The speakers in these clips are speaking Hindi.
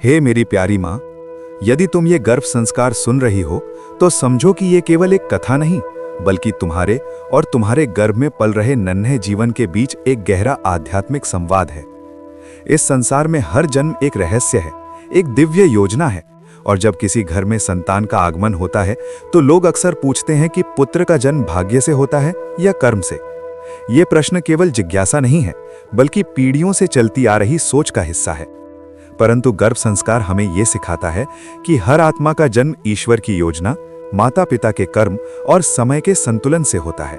हे मेरी प्यारी माँ, यदि तुम ये गर्भ संस्कार सुन रही हो तो समझो कि ये केवल एक कथा नहीं, बल्कि तुम्हारे और तुम्हारे गर्भ में पल रहे नन्हे जीवन के बीच एक गहरा आध्यात्मिक संवाद है। इस संसार में हर जन्म एक रहस्य है, एक दिव्य योजना है। और जब किसी घर में संतान का आगमन होता है तो लोग अक्सर पूछते हैं कि पुत्र का जन्म भाग्य से होता है या कर्म से। ये प्रश्न केवल जिज्ञासा नहीं है, बल्कि पीढ़ियों से चलती आ रही सोच का हिस्सा है। परंतु गर्भ संस्कार हमें यह सिखाता है कि हर आत्मा का जन्म ईश्वर की योजना, माता पिता के कर्म और समय के संतुलन से होता है।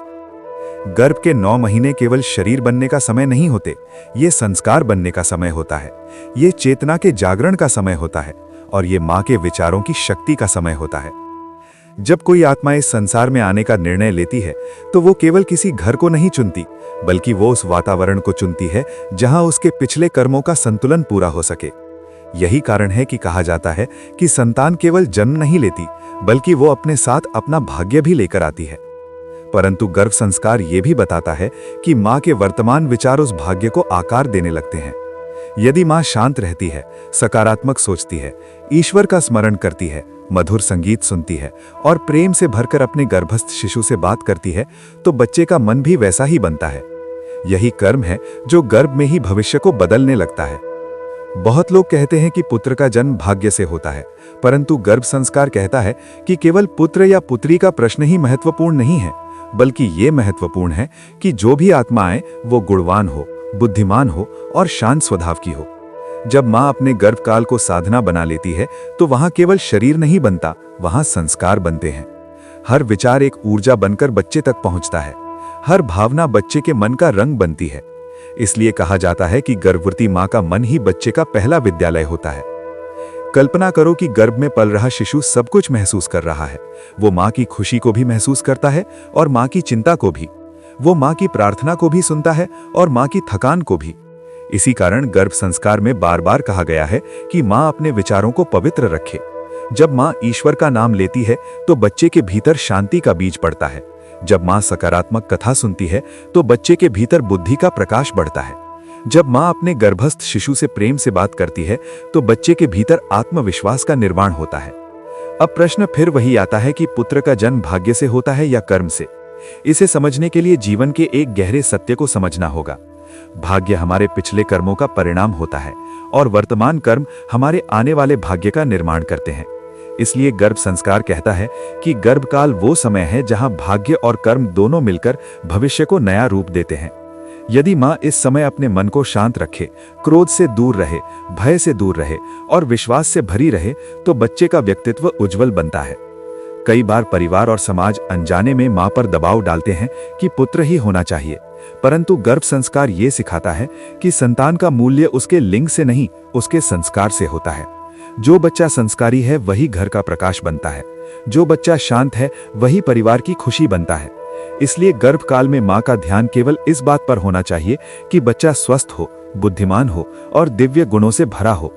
गर्भ के 9 महीने केवल शरीर बनने का समय नहीं होते, ये संस्कार बनने का समय होता है, ये चेतना के जागरण का समय होता है और ये माँ के विचारों की शक्ति का समय होता है। जब कोई आत्मा इस संसार में आने का निर्णय लेती है तो वो केवल किसी घर को नहीं चुनती, बल्कि वो उस वातावरण को चुनती है जहां उसके पिछले कर्मों का संतुलन पूरा हो सके। यही कारण है कि कहा जाता है कि संतान केवल जन्म नहीं लेती, बल्कि वो अपने साथ अपना भाग्य भी लेकर आती है। परंतु गर्भ संस्कार ये भी बताता है कि माँ के वर्तमान विचार उस भाग्य को आकार देने लगते हैं। यदि माँ शांत रहती है, सकारात्मक सोचती है, ईश्वर का स्मरण करती है, मधुर संगीत सुनती है और प्रेम से भरकर अपने गर्भस्थ शिशु से बात करती है, तो बच्चे का मन भी वैसा ही बनता है। यही कर्म है जो गर्भ में ही भविष्य को बदलने लगता है। बहुत लोग कहते हैं कि पुत्र का जन्म भाग्य से होता है, परंतु गर्भ संस्कार कहता है कि केवल पुत्र या पुत्री का प्रश्न ही महत्वपूर्ण नहीं है, बल्कि ये महत्वपूर्ण है कि जो भी आत्मा आए वो गुणवान हो, बुद्धिमान हो और शांत स्वभाव की हो। जब माँ अपने गर्भकाल को साधना बना लेती है तो वहां केवल शरीर नहीं बनता, वहां संस्कार बनते हैं। हर विचार एक ऊर्जा बनकर बच्चे तक पहुंचता है, हर भावना बच्चे के मन का रंग बनती है। इसलिए कहा जाता है कि गर्भवती माँ का मन ही बच्चे का पहला विद्यालय होता है। कल्पना करो कि गर्भ में पल रहा शिशु सब कुछ महसूस कर रहा है। वो माँ की खुशी को भी महसूस करता है और माँ की चिंता को भी। वो माँ की प्रार्थना को भी सुनता है और माँ की थकान को भी। इसी कारण गर्भ संस्कार में बार बार कहा गया है कि माँ अपने विचारों को पवित्र रखे। जब माँ ईश्वर का नाम लेती है तो बच्चे के भीतर शांति का बीज पड़ता है। जब माँ सकारात्मक कथा सुनती है तो बच्चे के भीतर बुद्धि का प्रकाश बढ़ता है। जब माँ अपने गर्भस्थ शिशु से प्रेम से बात करती है तो बच्चे के भीतर आत्मविश्वास का निर्माण होता है। अब प्रश्न फिर वही आता है कि पुत्र का जन्म भाग्य से होता है या कर्म से। इसे समझने के लिए जीवन के एक गहरे सत्य को समझना होगा। भाग्य हमारे पिछले कर्मों का परिणाम होता है और वर्तमान कर्म हमारे आने वाले भाग्य का निर्माण करते हैं। इसलिए गर्भ संस्कार कहता है कि गर्भकाल वो समय है जहां भाग्य और कर्म दोनों मिलकर भविष्य को नया रूप देते हैं। यदि माँ इस समय अपने मन को शांत रखे, क्रोध से दूर रहे, भय से दूर रहे और विश्वास से भरी रहे, तो बच्चे का व्यक्तित्व उज्जवल बनता है। कई बार परिवार और समाज अनजाने में माँ पर दबाव डालते हैं कि पुत्र ही होना चाहिए, परंतु गर्भ संस्कार ये सिखाता है कि संतान का मूल्य उसके लिंग से नहीं, उसके संस्कार से होता है। जो बच्चा संस्कारी है वही घर का प्रकाश बनता है। जो बच्चा शांत है वही परिवार की खुशी बनता है। इसलिए गर्भकाल में माँ का ध्यान केवल इस बात पर होना चाहिए कि बच्चा स्वस्थ हो, बुद्धिमान हो और दिव्य गुणों से भरा हो।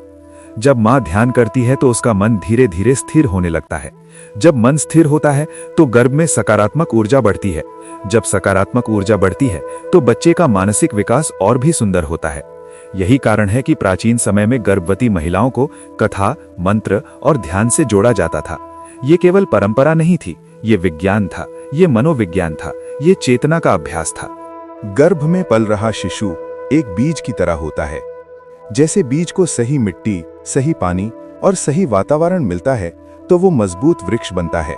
जब माँ ध्यान करती है तो उसका मन धीरे धीरे स्थिर होने लगता है। जब मन स्थिर होता है तो गर्भ में सकारात्मक ऊर्जा बढ़ती है। जब सकारात्मक ऊर्जा बढ़ती है तो बच्चे का मानसिक विकास और भी सुंदर होता है। यही कारण है कि प्राचीन समय में गर्भवती महिलाओं को कथा, मंत्र और ध्यान से जोड़ा जाता था। ये केवल परंपरा नहीं थी, ये विज्ञान था, ये मनोविज्ञान था, ये चेतना का अभ्यास था। गर्भ में पल रहा शिशु एक बीज की तरह होता है। जैसे बीज को सही मिट्टी, सही पानी और सही वातावरण मिलता है तो वो मजबूत वृक्ष बनता है,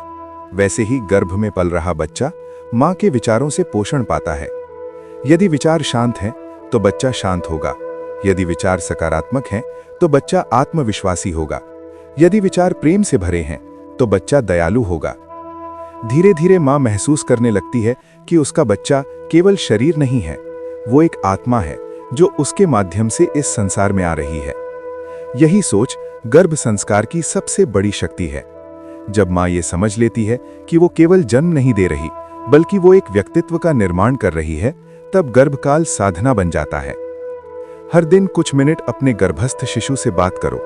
वैसे ही गर्भ में पल रहा बच्चा माँ के विचारों से पोषण पाता है। यदि विचार शांत हैं तो बच्चा शांत होगा। यदि विचार सकारात्मक हैं तो बच्चा आत्मविश्वासी होगा। यदि विचार प्रेम से भरे हैं तो बच्चा दयालु होगा। धीरे धीरे माँ महसूस करने लगती है कि उसका बच्चा केवल शरीर नहीं है, वो एक आत्मा है जो उसके माध्यम से इस संसार में आ रही है। यही सोच गर्भ संस्कार की सबसे बड़ी शक्ति है। जब माँ ये समझ लेती है कि वो केवल जन्म नहीं दे रही, बल्कि वो एक व्यक्तित्व का निर्माण कर रही है, तब गर्भकाल साधना बन जाता है। हर दिन कुछ मिनट अपने गर्भस्थ शिशु से बात करो।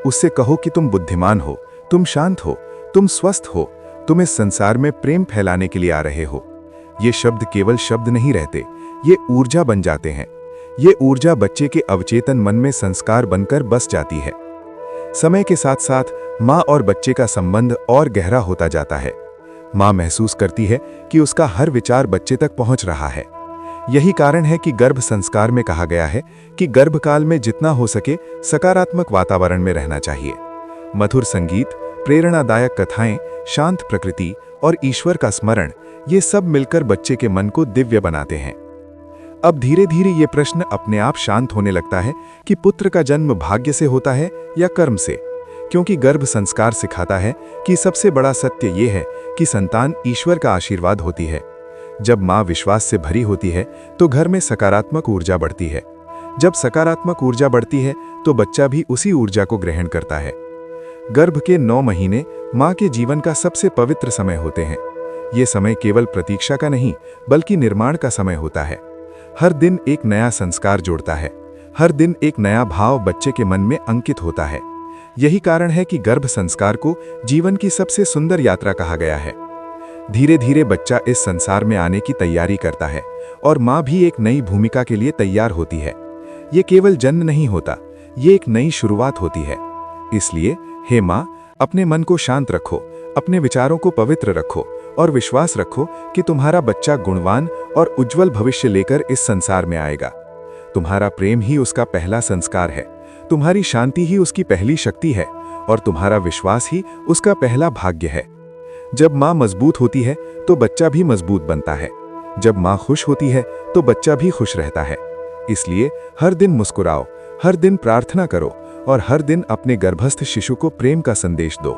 उससे कहो कि तुम बुद्धिमान हो, तुम शांत हो, तुम स्वस्थ हो, तुम इस संसार में प्रेम फैलाने के लिए आ रहे हो। ये शब्द केवल शब्द नहीं रहते, ये ऊर्जा बन जाते हैं। ये ऊर्जा बच्चे के अवचेतन मन में संस्कार बनकर बस जाती है। समय के साथ साथ माँ और बच्चे का संबंध और गहरा होता जाता है। माँ महसूस करती है कि उसका हर विचार बच्चे तक पहुंच रहा है। यही कारण है कि गर्भ संस्कार में कहा गया है कि गर्भकाल में जितना हो सके सकारात्मक वातावरण में रहना चाहिए। मधुर संगीत, प्रेरणादायक कथाएं, शांत प्रकृति और ईश्वर का स्मरण, ये सब मिलकर बच्चे के मन को दिव्य बनाते हैं। अब धीरे धीरे ये प्रश्न अपने आप शांत होने लगता है कि पुत्र का जन्म भाग्य से होता है या कर्म से, क्योंकि गर्भ संस्कार सिखाता है कि सबसे बड़ा सत्य ये है कि संतान ईश्वर का आशीर्वाद होती है। जब माँ विश्वास से भरी होती है तो घर में सकारात्मक ऊर्जा बढ़ती है। जब सकारात्मक ऊर्जा बढ़ती है तो बच्चा भी उसी ऊर्जा को ग्रहण करता है। गर्भ के 9 महीने माँ के जीवन का सबसे पवित्र समय होते हैं। ये समय केवल प्रतीक्षा का नहीं बल्कि निर्माण का समय होता है। हर दिन एक नया संस्कार जोड़ता है, हर दिन एक नया भाव बच्चे के मन में अंकित होता है। यही कारण है कि गर्भ संस्कार को जीवन की सबसे सुंदर यात्रा कहा गया है। धीरे धीरे बच्चा इस संसार में आने की तैयारी करता है और माँ भी एक नई भूमिका के लिए तैयार होती है। ये केवल जन्म नहीं होता, ये एक नई शुरुआत होती है। इसलिए हे माँ, अपने मन को शांत रखो, अपने विचारों को पवित्र रखो और विश्वास रखो कि तुम्हारा बच्चा गुणवान और उज्जवल भविष्य लेकर इस संसार में आएगा। तुम्हारा प्रेम ही उसका पहला संस्कार है, तुम्हारी शांति ही उसकी पहली शक्ति है और तुम्हारा विश्वास ही उसका पहला भाग्य है। जब माँ मजबूत होती है तो बच्चा भी मजबूत बनता है। जब माँ खुश होती है तो बच्चा भी खुश रहता है। इसलिए हर दिन मुस्कुराओ, हर दिन प्रार्थना करो और हर दिन अपने गर्भस्थ शिशु को प्रेम का संदेश दो।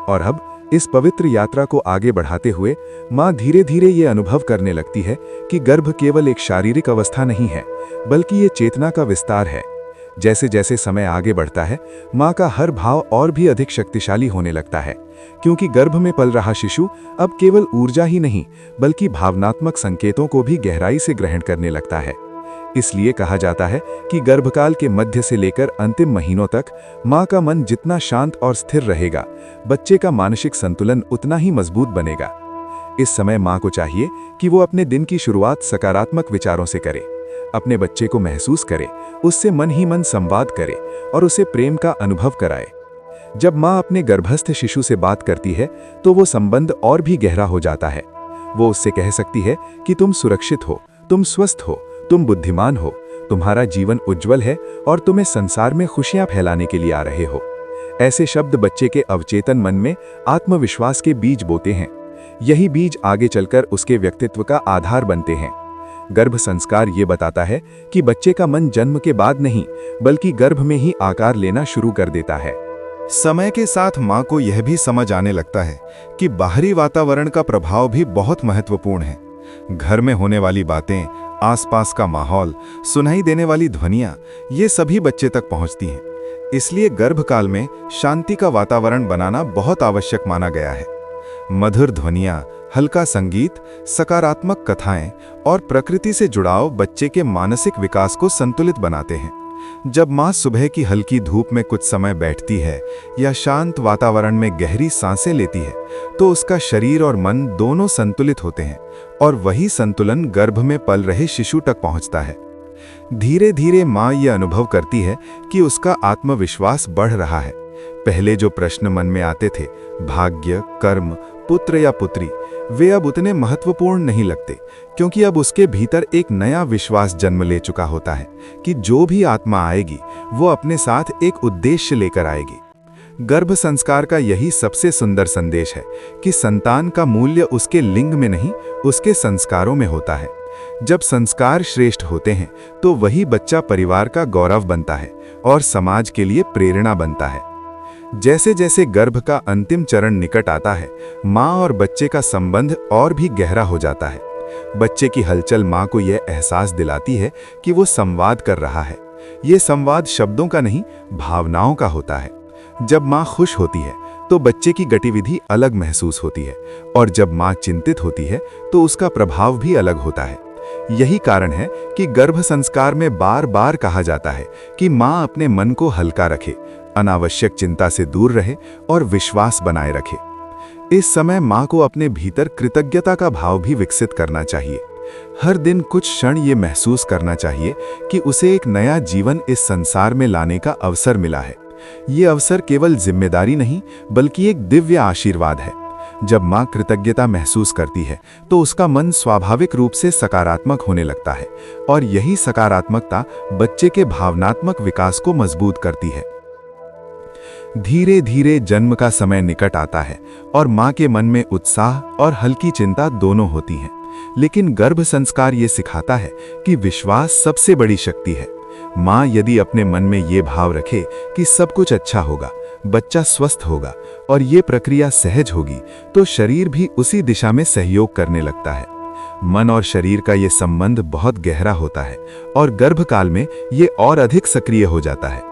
और अब इस पवित्र यात्रा को आगे बढ़ाते हुए माँ धीरे धीरे ये अनुभव करने लगती है कि गर्भ केवल एक शारीरिक अवस्था नहीं है, बल्कि ये चेतना का विस्तार है। जैसे जैसे समय आगे बढ़ता है, माँ का हर भाव और भी अधिक शक्तिशाली होने लगता है, क्योंकि गर्भ में पल रहा शिशु अब केवल ऊर्जा ही नहीं बल्कि भावनात्मक संकेतों को भी गहराई से ग्रहण करने लगता है। इसलिए कहा जाता है कि गर्भकाल के मध्य से लेकर अंतिम महीनों तक माँ का मन जितना शांत और स्थिर रहेगा, बच्चे का मानसिक संतुलन उतना ही मजबूत बनेगा। इस समय माँ को चाहिए कि वो अपने दिन की शुरुआत सकारात्मक विचारों से करे, अपने बच्चे को महसूस करे, उससे मन ही मन संवाद करे और उसे प्रेम का अनुभव कराए। जब माँ अपने गर्भस्थ शिशु से बात करती है तो वो संबंध और भी गहरा हो जाता है। वो उससे कह सकती है कि तुम सुरक्षित हो, तुम स्वस्थ हो, तुम बुद्धिमान हो, तुम्हारा जीवन उज्जवल है और तुम्हें संसार में खुशियां फैलाने के लिए आ रहे हो। ऐसे शब्द बच्चे के अवचेतन मन में आत्मविश्वास के बीज बोते हैं। यही बीज आगे चलकर उसके व्यक्तित्व का आधार बनते हैं। गर्भ संस्कार ये बताता है कि बच्चे का मन जन्म के बाद नहीं बल्कि गर्भ में ही आकार लेना शुरू कर देता है। समय के साथ माँ को यह भी समझ आने लगता है कि बाहरी वातावरण का प्रभाव भी बहुत महत्वपूर्ण है। घर में होने वाली बातें, आसपास का माहौल, सुनाई देने वाली ध्वनियां, ये सभी बच्चे तक पहुंचती हैं। इसलिए गर्भकाल में शांति का वातावरण बनाना बहुत आवश्यक माना गया है। मधुर ध्वनियां, हल्का संगीत, सकारात्मक कथाएं और प्रकृति से जुड़ाव बच्चे के मानसिक विकास को संतुलित बनाते हैं। जब माँ सुबह की हल्की धूप में कुछ समय बैठती है या शांत वातावरण में गहरी सांसें लेती है तो उसका शरीर और मन दोनों संतुलित होते हैं और वही संतुलन गर्भ में पल रहे शिशु तक पहुंचता है। धीरे धीरे माँ ये अनुभव करती है कि उसका आत्मविश्वास बढ़ रहा है। पहले जो प्रश्न मन में आते थे, भाग्य, कर्म, पुत्र या पुत्री, वे अब उतने महत्वपूर्ण नहीं लगते, क्योंकि अब उसके भीतर एक नया विश्वास जन्म ले चुका होता है कि जो भी आत्मा आएगी वो अपने साथ एक उद्देश्य लेकर आएगी। गर्भ संस्कार का यही सबसे सुंदर संदेश है कि संतान का मूल्य उसके लिंग में नहीं, उसके संस्कारों में होता है। जब संस्कार श्रेष्ठ होते हैं तो वही बच्चा परिवार का गौरव बनता है और समाज के लिए प्रेरणा बनता है। जैसे जैसे गर्भ का अंतिम चरण निकट आता है, माँ और बच्चे का संबंध और भी गहरा हो जाता है। बच्चे की हलचल माँ को यह एहसास दिलाती है कि वो संवाद कर रहा है। ये संवाद शब्दों का नहीं, भावनाओं का होता है। जब माँ खुश होती है तो बच्चे की गतिविधि अलग महसूस होती है और जब माँ चिंतित होती है तो उसका प्रभाव भी अलग होता है। यही कारण है कि गर्भ संस्कार में बार बार कहा जाता है कि माँ अपने मन को हल्का रखे, अनावश्यक चिंता से दूर रहे और विश्वास बनाए रखे। इस समय माँ को अपने भीतर कृतज्ञता का भाव भी विकसित करना चाहिए। हर दिन कुछ क्षण ये महसूस करना चाहिए कि उसे एक नया जीवन इस संसार में लाने का अवसर मिला है ये अवसर केवल जिम्मेदारी नहीं बल्कि एक दिव्य आशीर्वाद है। जब माँ कृतज्ञता महसूस करती है तो उसका मन स्वाभाविक रूप से सकारात्मक होने लगता है और यही सकारात्मकता बच्चे के भावनात्मक विकास को मजबूत करती है। धीरे धीरे जन्म का समय निकट आता है और माँ के मन में उत्साह और हल्की चिंता दोनों होती हैं। लेकिन गर्भ संस्कार ये सिखाता है कि विश्वास सबसे बड़ी शक्ति है। माँ यदि अपने मन में ये भाव रखे कि सब कुछ अच्छा होगा, बच्चा स्वस्थ होगा और ये प्रक्रिया सहज होगी, तो शरीर भी उसी दिशा में सहयोग करने लगता है। मन और शरीर का ये संबंध बहुत गहरा होता है और गर्भकाल में ये और अधिक सक्रिय हो जाता है।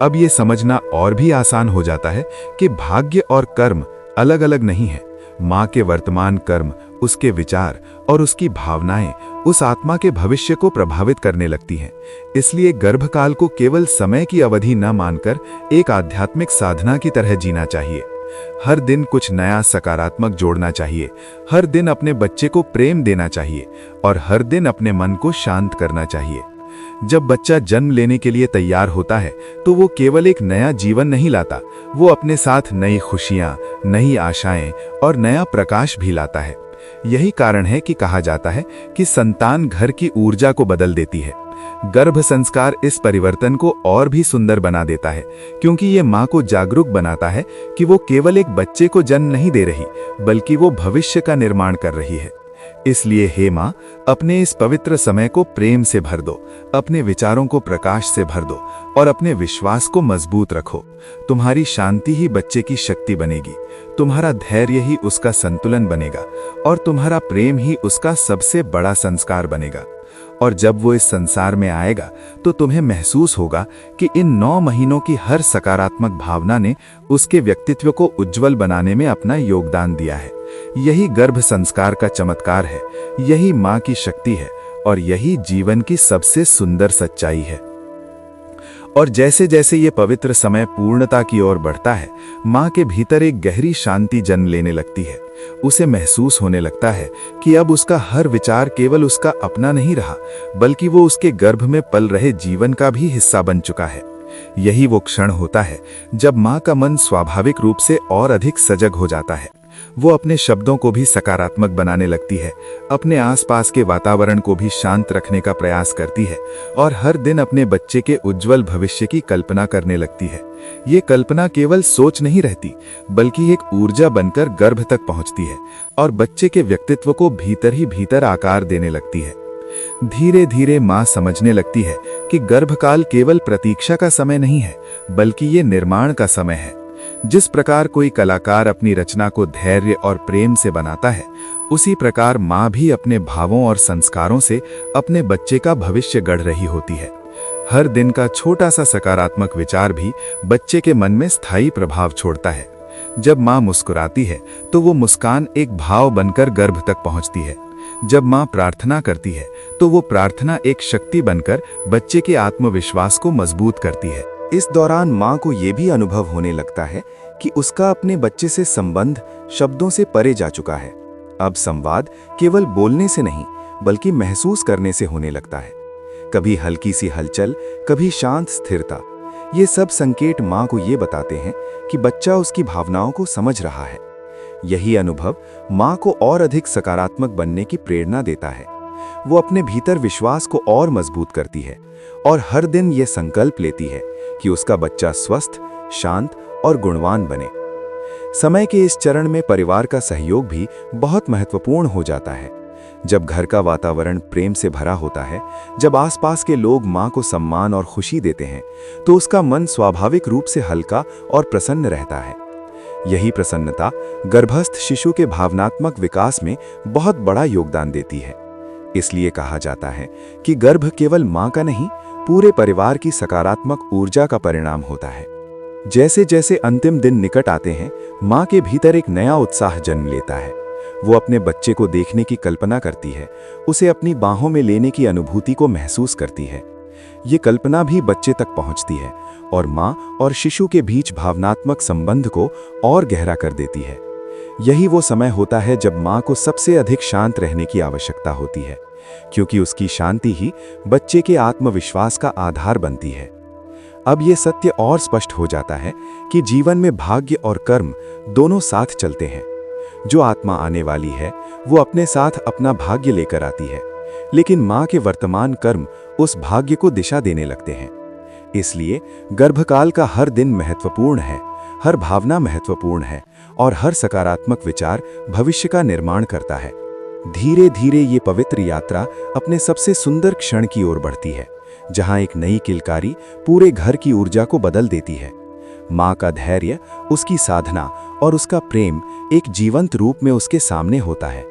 अब ये समझना और भी आसान हो जाता है कि भाग्य और कर्म अलग अलग नहीं है। माँ के वर्तमान कर्म, उसके विचार और उसकी भावनाएं उस आत्मा के भविष्य को प्रभावित करने लगती हैं। इसलिए गर्भकाल को केवल समय की अवधि न मानकर एक आध्यात्मिक साधना की तरह जीना चाहिए। हर दिन कुछ नया सकारात्मक जोड़ना चाहिए, हर दिन अपने बच्चे को प्रेम देना चाहिए और हर दिन अपने मन को शांत करना चाहिए। जब बच्चा जन्म लेने के लिए तैयार होता है तो वो केवल एक नया जीवन नहीं लाता, वो अपने साथ नई खुशियां, नई आशाएं और नया प्रकाश भी लाता है। यही कारण है कि कहा जाता है कि संतान घर की ऊर्जा को बदल देती है। गर्भ संस्कार इस परिवर्तन को और भी सुंदर बना देता है, क्योंकि ये माँ को जागरूक बनाता है कि वो केवल एक बच्चे को जन्म नहीं दे रही, बल्कि वो भविष्य का निर्माण कर रही है। इसलिए हे माँ, अपने इस पवित्र समय को प्रेम से भर दो, अपने विचारों को प्रकाश से भर दो और अपने विश्वास को मजबूत रखो। तुम्हारी शांति ही बच्चे की शक्ति बनेगी, तुम्हारा धैर्य ही उसका संतुलन बनेगा और तुम्हारा प्रेम ही उसका सबसे बड़ा संस्कार बनेगा। और जब वो इस संसार में आएगा तो तुम्हें महसूस होगा कि इन 9 महीनों की हर सकारात्मक भावना ने उसके व्यक्तित्व को उज्जवल बनाने में अपना योगदान दिया है। यही गर्भ संस्कार का चमत्कार है, यही माँ की शक्ति है और यही जीवन की सबसे सुंदर सच्चाई है। और जैसे जैसे ये पवित्र समय पूर्णता की ओर बढ़ता है, माँ के भीतर एक गहरी शांति जन्म लेने लगती है। उसे महसूस होने लगता है कि अब उसका हर विचार केवल उसका अपना नहीं रहा, बल्कि वो उसके गर्भ में पल रहे जीवन का भी हिस्सा बन चुका है। यही वो क्षण होता है जब माँ का मन स्वाभाविक रूप से और अधिक सजग हो जाता है। वो अपने शब्दों को भी सकारात्मक बनाने लगती है, अपने आसपास के वातावरण को भी शांत रखने का प्रयास करती है और हर दिन अपने बच्चे के उज्जवल भविष्य की कल्पना करने लगती है। ये कल्पना केवल सोच नहीं रहती, बल्कि एक ऊर्जा बनकर गर्भ तक पहुंचती है और बच्चे के व्यक्तित्व को भीतर ही भीतर आकार देने लगती है। धीरे धीरे माँ समझने लगती है कि गर्भकाल केवल प्रतीक्षा का समय नहीं है, बल्कि ये निर्माण का समय है। जिस प्रकार कोई कलाकार अपनी रचना को धैर्य और प्रेम से बनाता है, उसी प्रकार माँ भी अपने भावों और संस्कारों से अपने बच्चे का भविष्य गढ़ रही होती है। हर दिन का छोटा सा सकारात्मक विचार भी बच्चे के मन में स्थायी प्रभाव छोड़ता है। जब माँ मुस्कुराती है तो वो मुस्कान एक भाव बनकर गर्भ तक पहुँचती है। जब माँ प्रार्थना करती है तो वो प्रार्थना एक शक्ति बनकर बच्चे के आत्मविश्वास को मजबूत करती है। इस दौरान माँ को ये भी अनुभव होने लगता है कि उसका अपने बच्चे से संबंध शब्दों से परे जा चुका है। अब संवाद केवल बोलने से नहीं, बल्कि महसूस करने से होने लगता है। कभी हल्की सी हलचल, कभी शांत स्थिरता, ये सब संकेत माँ को ये बताते हैं कि बच्चा उसकी भावनाओं को समझ रहा है। यही अनुभव माँ को और अधिक सकारात्मक बनने की प्रेरणा देता है। वो अपने भीतर विश्वास को और मजबूत करती है और हर दिन ये संकल्प लेती है कि उसका बच्चा स्वस्थ, शांत और गुणवान बने। समय के इस चरण में परिवार का सहयोग भी बहुत महत्वपूर्ण हो जाता है। जब घर का वातावरण प्रेम से भरा होता है, जब आसपास के लोग माँ को सम्मान और खुशी देते हैं, तो उसका मन स्वाभाविक रूप से हल्का और प्रसन्न रहता है। यही प्रसन्नता गर्भस्थ शिशु के भावनात्मक विकास में बहुत बड़ा योगदान देती है। इसलिए कहा जाता है कि गर्भ केवल माँ का नहीं, पूरे परिवार की सकारात्मक ऊर्जा का परिणाम होता है। जैसे जैसे अंतिम दिन निकट आते हैं, माँ के भीतर एक नया उत्साह जन्म लेता है। वो अपने बच्चे को देखने की कल्पना करती है, उसे अपनी बाहों में लेने की अनुभूति को महसूस करती है। ये कल्पना भी बच्चे तक पहुंचती है और माँ और शिशु के बीच भावनात्मक संबंध को और गहरा कर देती है। यही वो समय होता है जब माँ को सबसे अधिक शांत रहने की आवश्यकता होती है, क्योंकि उसकी शांति ही बच्चे के आत्मविश्वास का आधार बनती है। अब ये सत्य और स्पष्ट हो जाता है कि जीवन में भाग्य और कर्म दोनों साथ चलते हैं। जो आत्मा आने वाली है वो अपने साथ अपना भाग्य लेकर आती है, लेकिन माँ के वर्तमान कर्म उस भाग्य को दिशा देने लगते हैं। इसलिए गर्भकाल का हर दिन महत्वपूर्ण है, हर भावना महत्वपूर्ण है और हर सकारात्मक विचार भविष्य का निर्माण करता है। धीरे धीरे ये पवित्र यात्रा अपने सबसे सुंदर क्षण की ओर बढ़ती है, जहां एक नई किलकारी पूरे घर की ऊर्जा को बदल देती है। माँ का धैर्य, उसकी साधना और उसका प्रेम एक जीवंत रूप में उसके सामने होता है।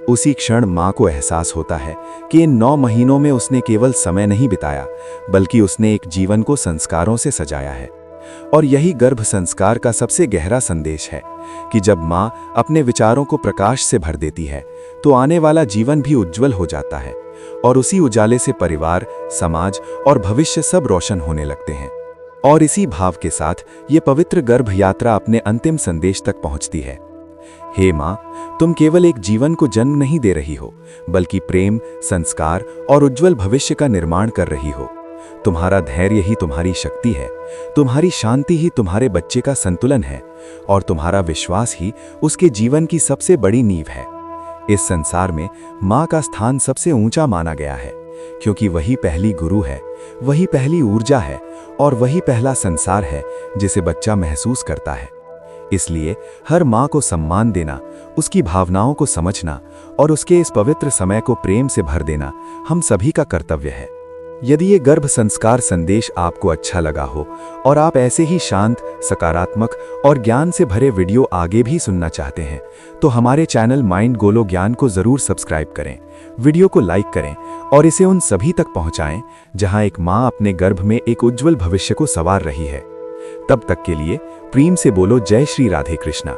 उसी क्षण माँ को एहसास होता है कि इन 9 महीनों में उसने केवल समय नहीं बिताया, बल्कि उसने एक जीवन को संस्कारों से सजाया है। और यही गर्भ संस्कार का सबसे गहरा संदेश है कि जब माँ अपने विचारों को प्रकाश से भर देती है तो आने वाला जीवन भी उज्जवल हो जाता है, और उसी उजाले से परिवार, समाज और भविष्य सब रोशन होने लगते हैं। और इसी भाव के साथ ये पवित्र गर्भ यात्रा अपने अंतिम संदेश तक पहुंचती है। हे माँ, तुम केवल एक जीवन को जन्म नहीं दे रही हो, बल्कि प्रेम, संस्कार और उज्जवल भविष्य का निर्माण कर रही हो। तुम्हारा धैर्य ही तुम्हारी शक्ति है, तुम्हारी शांति ही तुम्हारे बच्चे का संतुलन है, और तुम्हारा विश्वास ही उसके जीवन की सबसे बड़ी नींव है। इस संसार में माँ का स्थान सबसे ऊंचा माना गया है, क्योंकि वही पहली गुरु है, वही पहली ऊर्जा है और वही पहला संसार है जिसे बच्चा महसूस करता है। इसलिए हर माँ को सम्मान देना, उसकी भावनाओं को समझना और उसके इस पवित्र समय को प्रेम से भर देना हम सभी का कर्तव्य है। यदि ये गर्भ संस्कार संदेश आपको अच्छा लगा हो और आप ऐसे ही शांत, सकारात्मक और ज्ञान से भरे वीडियो आगे भी सुनना चाहते हैं, तो हमारे चैनल माइंड गोलो ज्ञान को जरूर सब्सक्राइब करें, वीडियो को लाइक करें और इसे उन सभी तक पहुंचाएं जहां एक माँ अपने गर्भ में एक उज्जवल भविष्य को संवार रही है। तब तक के लिए प्रेम से बोलो जय श्री राधे कृष्णा।